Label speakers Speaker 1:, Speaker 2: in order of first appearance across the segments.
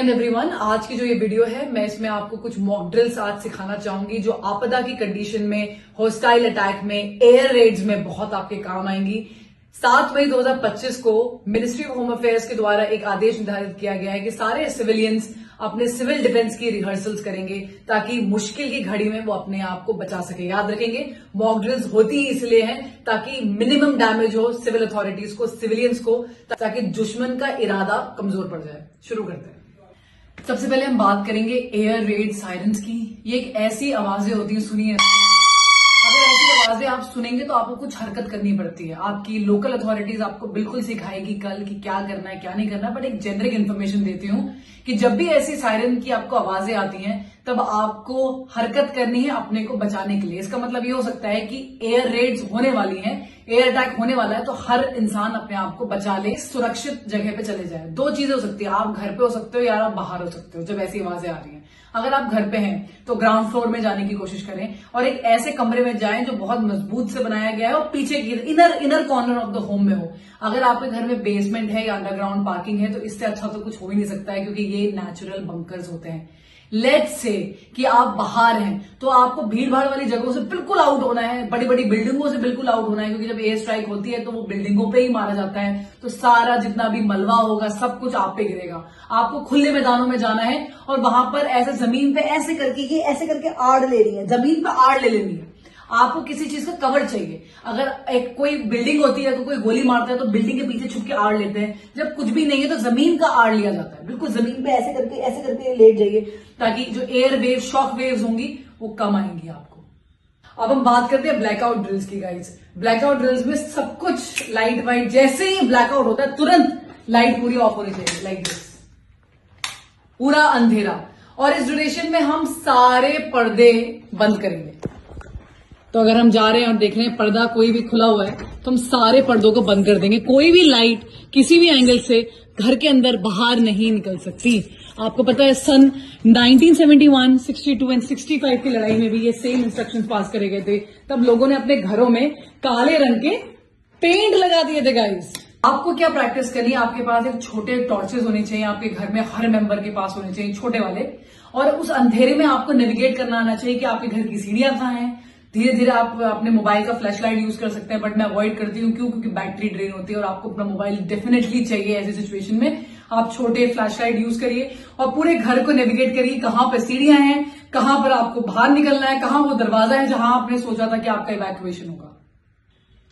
Speaker 1: Again everyone, आज की जो ये वीडियो है मैं इसमें आपको कुछ मॉक ड्रिल्स आज सिखाना चाहूंगी जो आपदा की कंडीशन में, हॉस्टाइल अटैक में, एयर रेड्स में बहुत आपके काम आएंगी। 7 मई 2025 को मिनिस्ट्री ऑफ होम अफेयर्स के द्वारा एक आदेश निर्धारित किया गया है कि सारे सिविलियंस अपने सिविल डिफेंस की रिहर्सल्स करेंगे ताकि मुश्किल की घड़ी में वो अपने आप को बचा सके। याद रखेंगे, मॉक ड्रिल्स होती ही इसलिए हैं ताकि मिनिमम डैमेज हो सिविल अथॉरिटीज को, सिविलियंस को, ताकि दुश्मन का इरादा कमजोर पड़ जाए। शुरू करते हैं। सबसे पहले हम बात करेंगे एयर रेड सायरन्स की। ये एक ऐसी आवाजें होती हैं, सुनिए, अगर ऐसी आवाजें आप सुनेंगे तो आपको कुछ हरकत करनी पड़ती है। आपकी लोकल अथॉरिटीज आपको बिल्कुल सिखाएगी कल कि क्या करना है क्या नहीं करना, बट एक जेनरिक इन्फॉर्मेशन देती हूँ कि जब भी ऐसी सायरन की आपको आवाजें आती हैं तब आपको हरकत करनी है अपने को बचाने के लिए। इसका मतलब ये हो सकता है कि एयर रेड्स होने वाली हैं, एयर अटैक होने वाला है, तो हर इंसान अपने आप को बचा ले, सुरक्षित जगह पे चले जाए। 2 चीजें हो सकती है, आप घर पे हो सकते हो या आप बाहर हो सकते हो जब ऐसी आवाजें आ रही हैं। अगर आप घर पे हैं तो ग्राउंड फ्लोर में जाने की कोशिश करें और एक ऐसे कमरे में जाएं जो बहुत मजबूत से बनाया गया है और पीछे की inner corner of the home में हो। अगर आपके घर में बेसमेंट है या अंडरग्राउंड पार्किंग है तो इससे अच्छा तो कुछ हो ही नहीं सकता है, क्योंकि ये नेचुरल बंकर्स होते हैं। लेट्स से कि आप बाहर हैं तो आपको भीड़ भाड़ वाली जगहों से बिल्कुल आउट होना है, बड़ी बड़ी बिल्डिंगों से बिल्कुल आउट होना है, क्योंकि जब एयर स्ट्राइक होती है तो वो बिल्डिंगों पे ही मारा जाता है, तो सारा जितना भी मलबा होगा सब कुछ आप पे गिरेगा। आपको खुले मैदानों में जाना है और वहां पर ऐसे जमीन पे ऐसे करके आड़ ले रही है, जमीन पे आड़ ले लेनी है। आपको किसी चीज का कवर चाहिए। अगर एक कोई बिल्डिंग होती है तो कोई गोली मारता है तो बिल्डिंग के पीछे छुप के आड़ लेते हैं। जब कुछ भी नहीं है तो जमीन का आड़ लिया जाता है। बिल्कुल जमीन पे ऐसे करके लेट जाइए ताकि जो एयर वेव, शॉक वेव्स होंगी वो कम आएंगी आपको। अब हम बात करते हैं ब्लैकआउट ड्रिल्स की गाइस। ब्लैकआउट ड्रिल्स में सब कुछ लाइट वाइट, जैसे ही ब्लैकआउट होता है तुरंत लाइट पूरी ऑफ होनी चाहिए, लाइक दिस, पूरा अंधेरा। और इस ड्यूरेशन में हम सारे पर्दे बंद करेंगे। तो अगर हम जा रहे हैं और देख रहे हैं पर्दा कोई भी खुला हुआ है तो हम सारे पर्दों को बंद कर देंगे। कोई भी लाइट किसी भी एंगल से घर के अंदर बाहर नहीं निकल सकती। आपको पता है सन 1971, 62 एंड 65 की लड़ाई में भी ये सेम इंस्ट्रक्शंस पास करे गए थे। तब लोगों ने अपने घरों में काले रंग के पेंट लगा दिए थे गाइस। आपको क्या प्रैक्टिस करनी है, आपके पास एक छोटे टॉर्चेस होने चाहिए, आपके घर में हर मेंबर के पास होने चाहिए छोटे वाले, और उस अंधेरे में आपको नेविगेट करना आना चाहिए कि आपके घर की सीढ़ियां कहाँ हैं। धीरे धीरे आप अपने मोबाइल का फ्लैश लाइट यूज कर सकते हैं, बट मैं अवॉइड करती हूँ। क्यों? क्योंकि बैटरी ड्रेन होती है और आपको अपना मोबाइल डेफिनेटली चाहिए ऐसी सिचुएशन में। आप छोटे फ्लैश लाइट यूज करिए और पूरे घर को नेविगेट करिए, कहाँ पे सीढ़ियां हैं, कहाँ पर आपको बाहर निकलना है, कहाँ वो दरवाजा है जहां आपने सोचा था कि आपका इवैक्यूएशन होगा।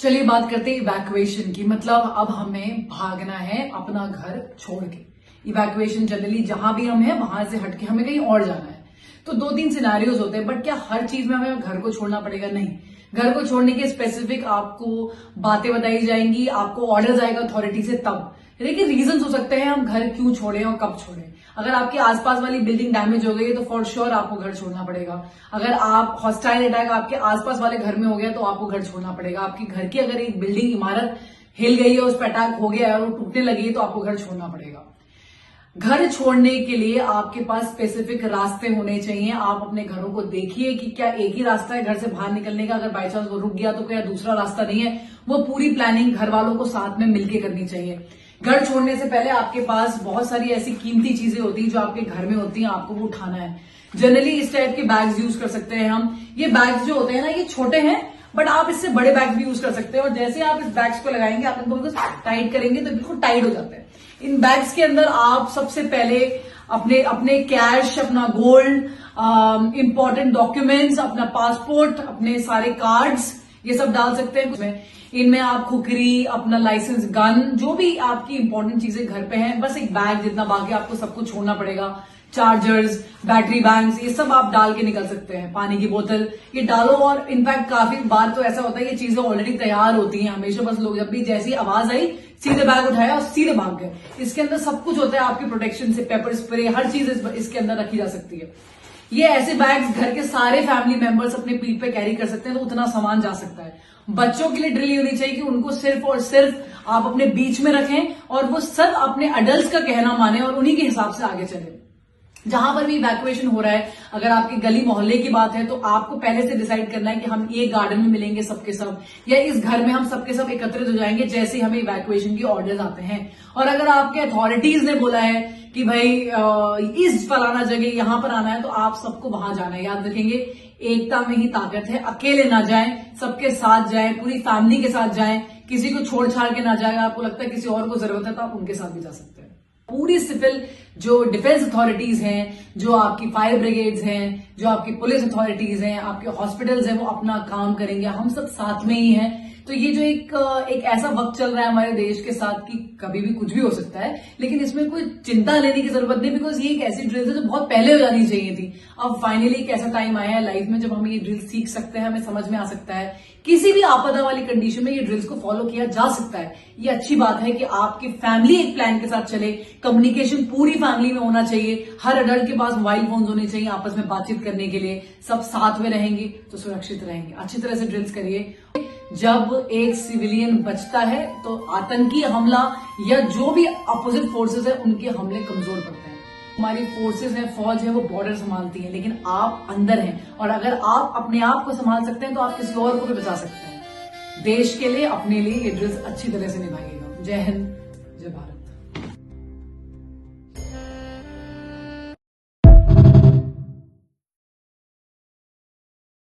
Speaker 1: चलिए बात करते हैं इवैक्यूएशन की। मतलब अब हमें भागना है अपना घर छोड़ के। इवैक्यूएशन जनरली जहां भी हम हैं वहां से हटके हमें कहीं और जाना है। तो 2-3 सिनेरियोज होते हैं, बट क्या हर चीज में हमें घर को छोड़ना पड़ेगा? नहीं। घर को छोड़ने के स्पेसिफिक आपको बातें बताई जाएंगी, आपको ऑर्डर आएगा अथॉरिटी से तब। लेकिन रीजंस हो सकते हैं हम घर क्यों छोड़ें और कब छोड़ें। अगर आपके आसपास वाली बिल्डिंग डैमेज हो गई है तो फॉर श्योर आपको घर छोड़ना पड़ेगा। अगर आप हॉस्टाइल अटैक आपके आसपास वाले घर में हो गया तो आपको घर छोड़ना पड़ेगा। आपके घर की अगर एक बिल्डिंग, इमारत हिल गई है, उस पर अटैक हो गया है और वो टूटने लगी है तो आपको घर छोड़ना पड़ेगा। घर छोड़ने के लिए आपके पास स्पेसिफिक रास्ते होने चाहिए। आप अपने घरों को देखिए कि क्या एक ही रास्ता है घर से बाहर निकलने का, अगर बाई चांस वो रुक गया तो क्या दूसरा रास्ता नहीं है। वो पूरी प्लानिंग घर वालों को साथ में मिलकर करनी चाहिए। घर छोड़ने से पहले आपके पास बहुत सारी ऐसी कीमती चीजें होती हैं जो आपके घर में होती हैं, आपको वो उठाना है। जनरली इस टाइप के बैग्स यूज कर सकते हैं हम। ये बैग्स जो होते हैं ना, ये छोटे हैं, बट आप इससे बड़े बैग्स भी यूज कर सकते हैं। और जैसे आप इस बैग्स को लगाएंगे, आप इनको टाइट करेंगे तो बिल्कुल टाइट हो जाते हैं। इन बैग्स के अंदर आप सबसे पहले अपने कैश, अपना गोल्ड, इंपॉर्टेंट डॉक्यूमेंट्स, अपना पासपोर्ट, अपने सारे कार्ड्स, ये सब डाल सकते हैं। इनमें आप खुकरी, अपना लाइसेंस, गन, जो भी आपकी इंपॉर्टेंट चीजें घर पे हैं, बस एक बैग जितना, बाकी आपको सब कुछ छोड़ना पड़ेगा। चार्जर्स, बैटरी बैंक्स, ये सब आप डाल के निकल सकते हैं। पानी की बोतल ये डालो। और इनफैक्ट काफी बार तो ऐसा होता है ये चीजें ऑलरेडी तैयार होती हैं हमेशा, बस लोग जब भी जैसी आवाज आई सीधे बैग उठाया और सीधे भाग गए। इसके अंदर सब कुछ होता है आपकी प्रोटेक्शन से, पेपर स्प्रे, हर चीज इसके अंदर रखी जा सकती है। ये ऐसे बैग्स घर के सारे फैमिली मेंबर्स अपने पीठ पे कैरी कर सकते हैं, तो उतना सामान जा सकता है। बच्चों के लिए ड्रिल होनी चाहिए कि उनको सिर्फ और सिर्फ आप अपने बीच में रखें और वो सब अपने अडल्ट्स का कहना माने और उन्हीं के हिसाब से आगे चले। जहां पर भी इवैक्यूएशन हो रहा है, अगर आपकी गली मोहल्ले की बात है तो आपको पहले से डिसाइड करना है कि हम ये गार्डन में मिलेंगे सबके सब, या इस घर में हम सबके सब एकत्रित हो जाएंगे जैसे हमें इवैक्यूएशन की ऑर्डर्स आते हैं। और अगर आपके अथॉरिटीज ने बोला है कि भाई इस फलाना जगह यहां पर आना है तो आप सबको वहां जाना है। याद रखेंगे, एकता में ही ताकत है। अकेले ना जाएं, सबके साथ जाएं, पूरी फैमिली के साथ जाएं, किसी को छोड़ छाड़ के ना जाएं। आपको लगता है किसी और को जरूरत है तो आप उनके साथ भी जा सकते हैं। पूरी सिविल जो डिफेंस अथॉरिटीज हैं, जो आपकी फायर ब्रिगेड्स हैं, जो आपकी पुलिस अथॉरिटीज हैं, आपके हॉस्पिटल्स हैं, वो अपना काम करेंगे। हम सब साथ में ही हैं। तो ये जो एक ऐसा वक्त चल रहा है हमारे देश के साथ कि कभी भी कुछ भी हो सकता है, लेकिन इसमें कोई चिंता लेने की जरूरत नहीं, बिकॉज ये एक ऐसी ड्रिल है जो बहुत पहले हो जानी चाहिए थी। अब फाइनली एक ऐसा टाइम आया है लाइफ में जब हम ये ड्रिल सीख सकते हैं, हमें समझ में आ सकता है। किसी भी आपदा वाली कंडीशन में ये ड्रिल्स को फॉलो किया जा सकता है। ये अच्छी बात है कि आपकी फैमिली एक प्लान के साथ चले। कम्युनिकेशन पूरी फैमिली में होना चाहिए। हर अडल्ट के पास मोबाइल फोन होने चाहिए आपस में बातचीत करने के लिए। सब साथ में रहेंगे तो सुरक्षित रहेंगे। अच्छी तरह से ड्रिल्स करिए। जब एक सिविलियन बचता है तो आतंकी हमला या जो भी अपोजिट फोर्सेस है उनके हमले कमजोर पड़ते हैं। हमारी फोर्सेस है, फौज है, वो बॉर्डर संभालती है, लेकिन आप अंदर हैं। और अगर आप अपने आप को संभाल सकते हैं तो आप किसी और को भी बचा सकते हैं। देश के लिए, अपने लिए ये ड्रिल्स अच्छी तरह से निभाइएगा। जय हिंद, जय भारत।